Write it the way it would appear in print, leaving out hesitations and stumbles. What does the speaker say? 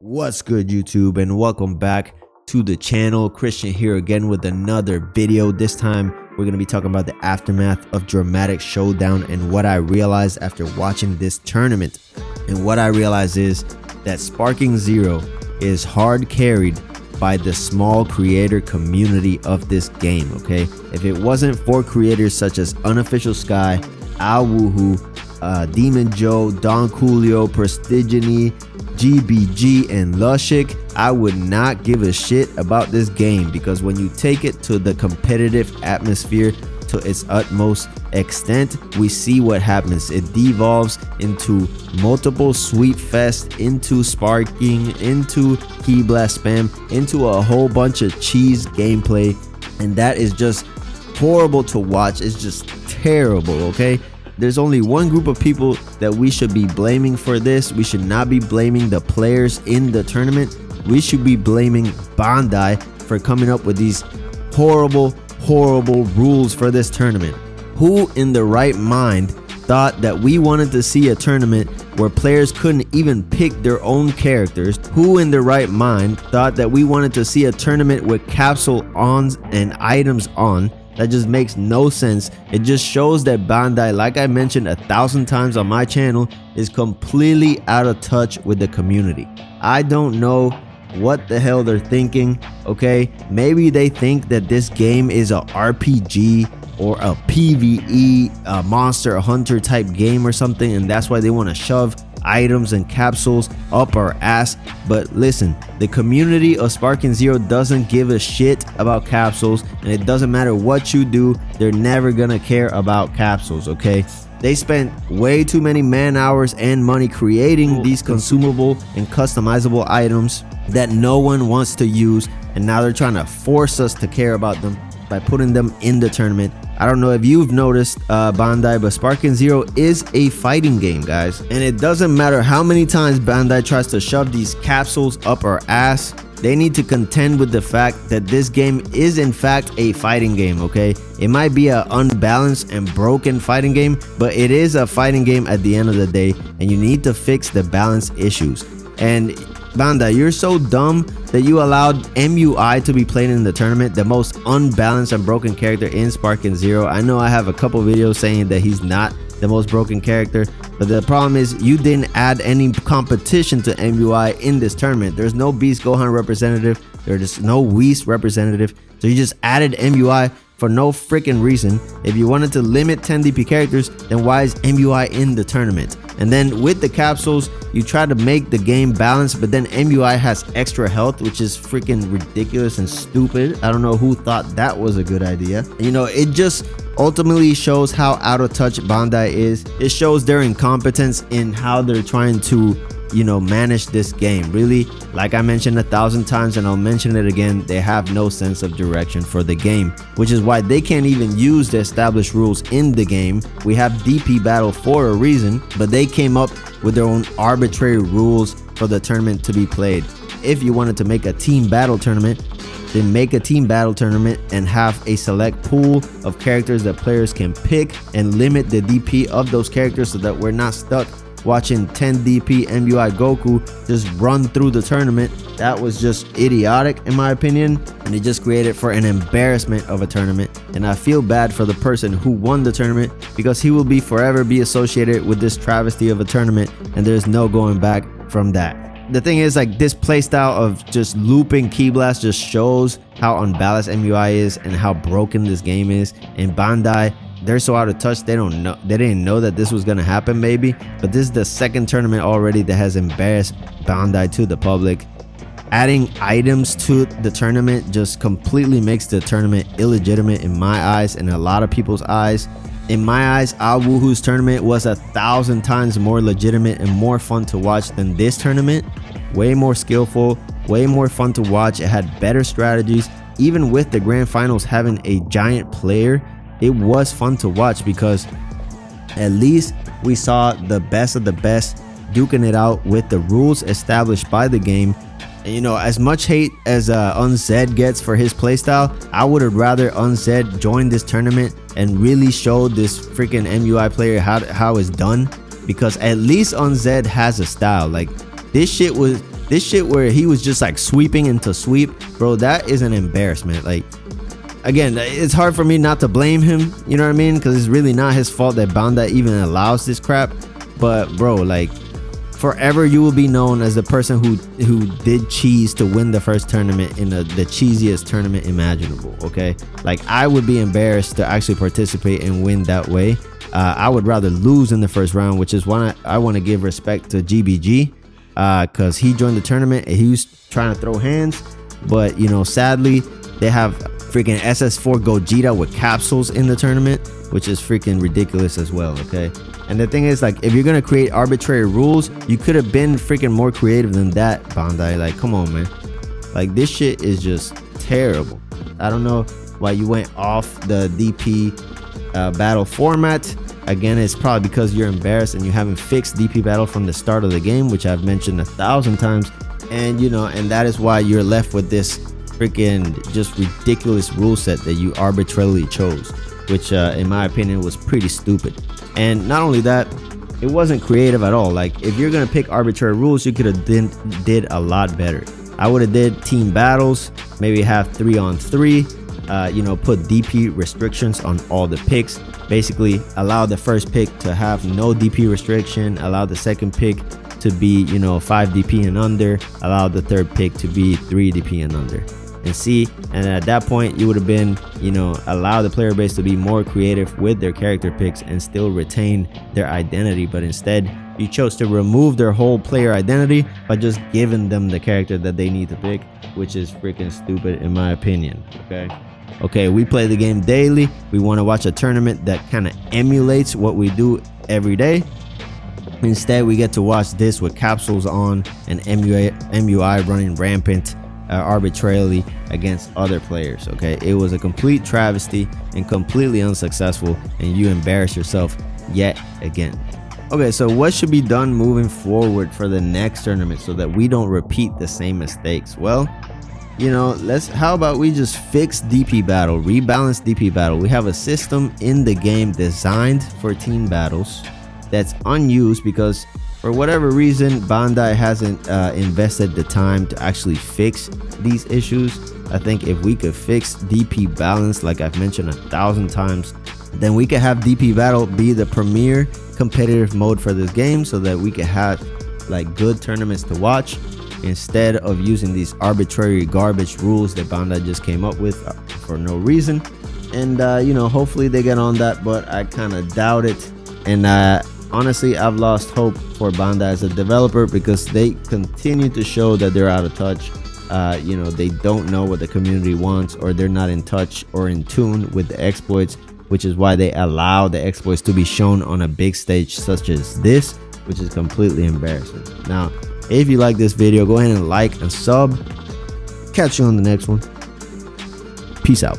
What's good, YouTube, and welcome back to the channel. Christian here again with another video. This time we're going to be talking about the aftermath of Dramatic Showdown and what I realized after watching this tournament. And what I realized is that Sparking Zero is hard carried by the small creator community of this game. Okay, if it wasn't for creators such as Unofficial Sky, Woohoo, Demon Joe, Don Coolio, Prestigini, GBG, and Lushik, I would not give a shit about this game, because when you take it to the competitive atmosphere to its utmost extent, we see what happens. It devolves into multiple sweep fest, into sparking, into key blast spam, into a whole bunch of cheese gameplay, and that is just horrible to watch. It's just terrible. Okay, there's only one group of people that we should be blaming for this. We should not be blaming the players in the tournament. We should be blaming Bandai for coming up with these horrible rules for this tournament. Who in the right mind thought that we wanted to see a tournament where players couldn't even pick their own characters? Who in the right mind thought that we wanted to see a tournament with capsule ons and items on? That just makes no sense. It just shows that Bandai, like I mentioned 1,000 times on my channel, is completely out of touch with the community. I don't know what the hell they're thinking. Okay, maybe they think that this game is a RPG or a PvE, a Monster Hunter type game or something, and that's why they want to shove items and capsules up our ass. But listen, the community of Sparking Zero doesn't give a shit about capsules, and it doesn't matter what you do, they're never gonna care about capsules. Okay, they spent way too many man hours and money creating these consumable and customizable items that no one wants to use, and now they're trying to force us to care about them by putting them in the tournament. I don't know if you've noticed, Bandai, but Sparking Zero is a fighting game, guys, and it doesn't matter how many times Bandai tries to shove these capsules up our ass. They need to contend with the fact that this game is in fact a fighting game. Okay, it might be an unbalanced and broken fighting game, but it is a fighting game at the end of the day, and you need to fix the balance issues. And Bandai, you're so dumb that you allowed MUI to be played in the tournament, the most unbalanced and broken character in Sparking Zero. I know I have a couple videos saying that he's not the most broken character, but the problem is you didn't add any competition to MUI in this tournament. There's no Beast Gohan representative, there's no Whis representative, so you just added MUI for no freaking reason. If you wanted to limit 10 DP characters, then why is MUI in the tournament? And then with the capsules, you try to make the game balanced, but then MUI has extra health, which is freaking ridiculous and stupid. I don't know who thought that was a good idea. You know, it just ultimately shows how out of touch Bandai is. It shows their incompetence in how they're trying to, you know, manage this game. Really, like I mentioned 1,000 times, and I'll mention it again, they have no sense of direction for the game, which is why they can't even use the established rules in the game. We have DP battle for a reason, but they came up with their own arbitrary rules for the tournament to be played. If you wanted to make a team battle tournament, then make a team battle tournament and have a select pool of characters that players can pick, and limit the DP of those characters so that we're not stuck watching 10 DP MUI Goku just run through the tournament. That was just idiotic in my opinion, and it just created for an embarrassment of a tournament. And I feel bad for the person who won the tournament, because he will be forever be associated with this travesty of a tournament, and there's no going back from that. The thing is, like, this playstyle of just looping Key Blast just shows how unbalanced MUI is and how broken this game is. And Bandai, they're so out of touch, they didn't know that this was gonna happen maybe. But this is the second tournament already that has embarrassed Bandai to the public. Adding items to the tournament just completely makes the tournament illegitimate in my eyes and a lot of people's eyes. In my eyes, Woohoo's tournament was 1,000 times more legitimate and more fun to watch than this tournament. Way more skillful, way more fun to watch. It had better strategies. Even with the grand finals having a giant player, it was fun to watch, because at least we saw the best of the best duking it out with the rules established by the game. And, you know, as much hate as Unzed gets for his playstyle, I would have rather Unzed join this tournament and really show this freaking MUI player how it's done, because at least Unzed has a style. Like, this shit was this shit where he was just like sweeping into sweep, bro, that is an embarrassment. Like, again, it's hard for me not to blame him, you know what I mean? Because it's really not his fault that Bandai even allows this crap. But bro, like, forever you will be known as the person who did cheese to win the first tournament in the cheesiest tournament imaginable. Okay, like, I would be embarrassed to actually participate and win that way. I would rather lose in the first round, which is why I want to give respect to GBG, because he joined the tournament and he was trying to throw hands, but you know, sadly they have freaking SS4 Gogeta with capsules in the tournament, which is freaking ridiculous as well. Okay, and the thing is, like, if you're gonna create arbitrary rules, you could have been freaking more creative than that, Bandai. Like, come on, man. Like, this shit is just terrible. I don't know why you went off the DP battle format. Again, it's probably because you're embarrassed and you haven't fixed DP battle from the start of the game, which I've mentioned 1,000 times. And you know, and that is why you're left with this freaking just ridiculous rule set that you arbitrarily chose, which in my opinion was pretty stupid. And not only that, it wasn't creative at all. Like, if you're gonna pick arbitrary rules, you could have did a lot better. I would have did team battles, maybe have 3-on-3, you know, put DP restrictions on all the picks. Basically allow the first pick to have no DP restriction, allow the second pick to be, you know, 5 DP and under, allow the third pick to be 3 DP and under. And see, and at that point you would have been, you know, allow the player base to be more creative with their character picks and still retain their identity. But instead you chose to remove their whole player identity by just giving them the character that they need to pick, which is freaking stupid in my opinion. Okay, we play the game daily. We want to watch a tournament that kind of emulates what we do every day. Instead, we get to watch this with capsules on and MUI running rampant arbitrarily against other players. Okay, it was a complete travesty and completely unsuccessful, and you embarrass yourself yet again. Okay, so what should be done moving forward for the next tournament so that we don't repeat the same mistakes? Well, you know, how about we just fix DP battle, rebalance DP battle. We have a system in the game designed for team battles that's unused because for whatever reason Bandai hasn't invested the time to actually fix these issues. I think if we could fix DP balance, like I've mentioned 1,000 times, then we could have DP battle be the premier competitive mode for this game so that we could have like good tournaments to watch, instead of using these arbitrary garbage rules that Bandai just came up with for no reason. And you know, hopefully they get on that, but I kind of doubt it. And honestly, I've lost hope for Bandai as a developer because they continue to show that they're out of touch. You know, they don't know what the community wants, or they're not in touch or in tune with the exploits, which is why they allow the exploits to be shown on a big stage such as this, which is completely embarrassing. Now, if you like this video, go ahead and like and sub. Catch you on the next one. Peace out.